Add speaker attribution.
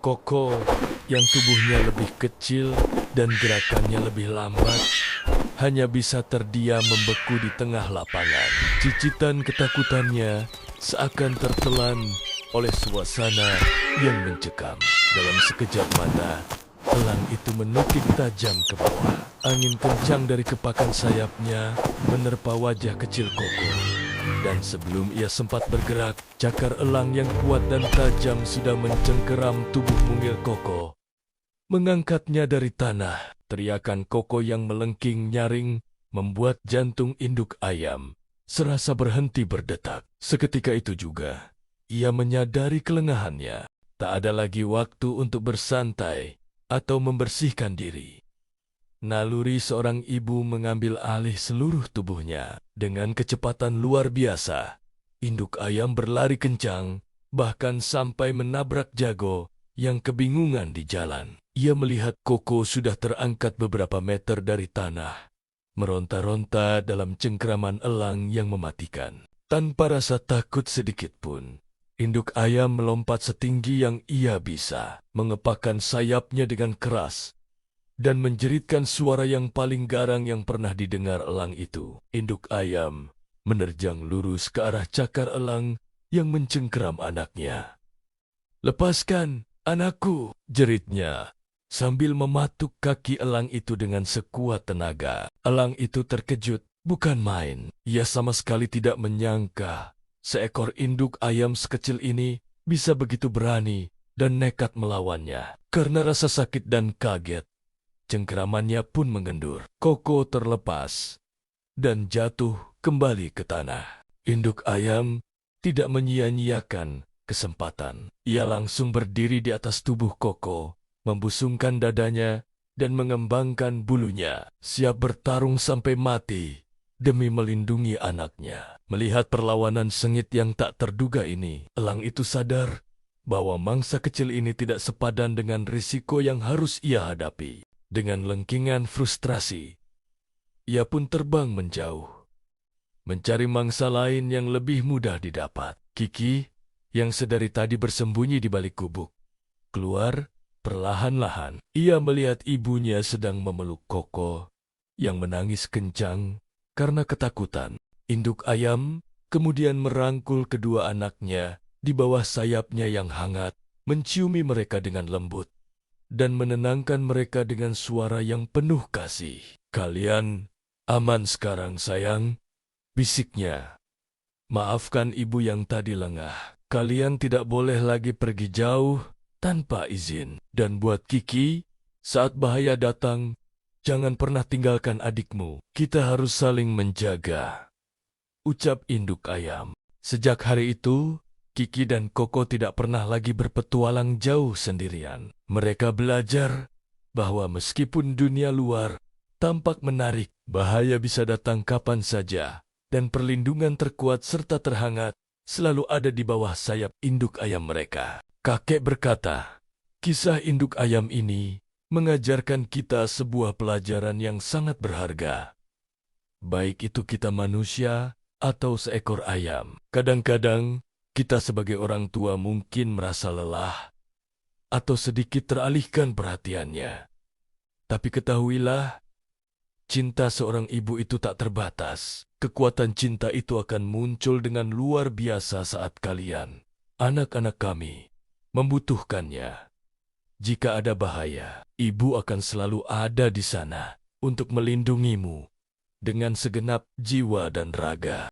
Speaker 1: Koko yang tubuhnya lebih kecil dan gerakannya lebih lambat hanya bisa terdiam membeku di tengah lapangan. Cicitan ketakutannya seakan tertelan oleh suasana yang mencekam. Dalam sekejap mata, elang itu menukik tajam ke bawah. Angin kencang dari kepakan sayapnya menerpa wajah kecil Koko. Dan sebelum ia sempat bergerak, cakar elang yang kuat dan tajam sudah mencengkeram tubuh mungil Koko, mengangkatnya dari tanah. Teriakan Koko yang melengking nyaring membuat jantung induk ayam serasa berhenti berdetak. Seketika itu juga, ia menyadari kelengahannya. Tak ada lagi waktu untuk bersantai atau membersihkan diri. Naluri seorang ibu mengambil alih seluruh tubuhnya. Dengan kecepatan luar biasa, induk ayam berlari kencang, bahkan sampai menabrak jago yang kebingungan di jalan. Ia melihat Koko sudah terangkat beberapa meter dari tanah, meronta-ronta dalam cengkraman elang yang mematikan. Tanpa rasa takut sedikit pun, induk ayam melompat setinggi yang ia bisa, mengepakkan sayapnya dengan keras, dan menjeritkan suara yang paling garang yang pernah didengar elang itu. Induk ayam menerjang lurus ke arah cakar elang yang mencengkeram anaknya. "Lepaskan anakku!" jeritnya, sambil mematuk kaki elang itu dengan sekuat tenaga. Elang itu terkejut, bukan main. Ia sama sekali tidak menyangka seekor induk ayam sekecil ini bisa begitu berani dan nekat melawannya. Karena rasa sakit dan kaget, cengkeramannya pun mengendur. Koko terlepas dan jatuh kembali ke tanah. Induk ayam tidak menyia-nyiakan kesempatan. Ia langsung berdiri di atas tubuh Koko, membusungkan dadanya dan mengembangkan bulunya, siap bertarung sampai mati demi melindungi anaknya. Melihat perlawanan sengit yang tak terduga ini, elang itu sadar bahwa mangsa kecil ini tidak sepadan dengan risiko yang harus ia hadapi. Dengan lengkingan frustrasi, ia pun terbang menjauh, mencari mangsa lain yang lebih mudah didapat. Kiki, yang sedari tadi bersembunyi di balik gubuk, keluar perlahan-lahan. Ia melihat ibunya sedang memeluk Koko yang menangis kencang karena ketakutan. Induk ayam kemudian merangkul kedua anaknya di bawah sayapnya yang hangat, menciumi mereka dengan lembut, dan menenangkan mereka dengan suara yang penuh kasih. "Kalian aman sekarang, sayang," bisiknya. "Maafkan ibu yang tadi lengah. Kalian tidak boleh lagi pergi jauh tanpa izin. Dan buat Kiki, saat bahaya datang, jangan pernah tinggalkan adikmu. Kita harus saling menjaga," ucap induk ayam. Sejak hari itu, Kiki dan Koko tidak pernah lagi berpetualang jauh sendirian. Mereka belajar bahwa meskipun dunia luar tampak menarik, bahaya bisa datang kapan saja, dan perlindungan terkuat serta terhangat selalu ada di bawah sayap induk ayam mereka. Kakek berkata, kisah induk ayam ini mengajarkan kita sebuah pelajaran yang sangat berharga. Baik itu kita manusia atau seekor ayam. Kadang-kadang, kita sebagai orang tua mungkin merasa lelah atau sedikit teralihkan perhatiannya. Tapi ketahuilah, cinta seorang ibu itu tak terbatas. Kekuatan cinta itu akan muncul dengan luar biasa saat kalian, anak-anak kami, membutuhkannya. Jika ada bahaya, ibu akan selalu ada di sana untuk melindungimu dengan segenap jiwa dan raga.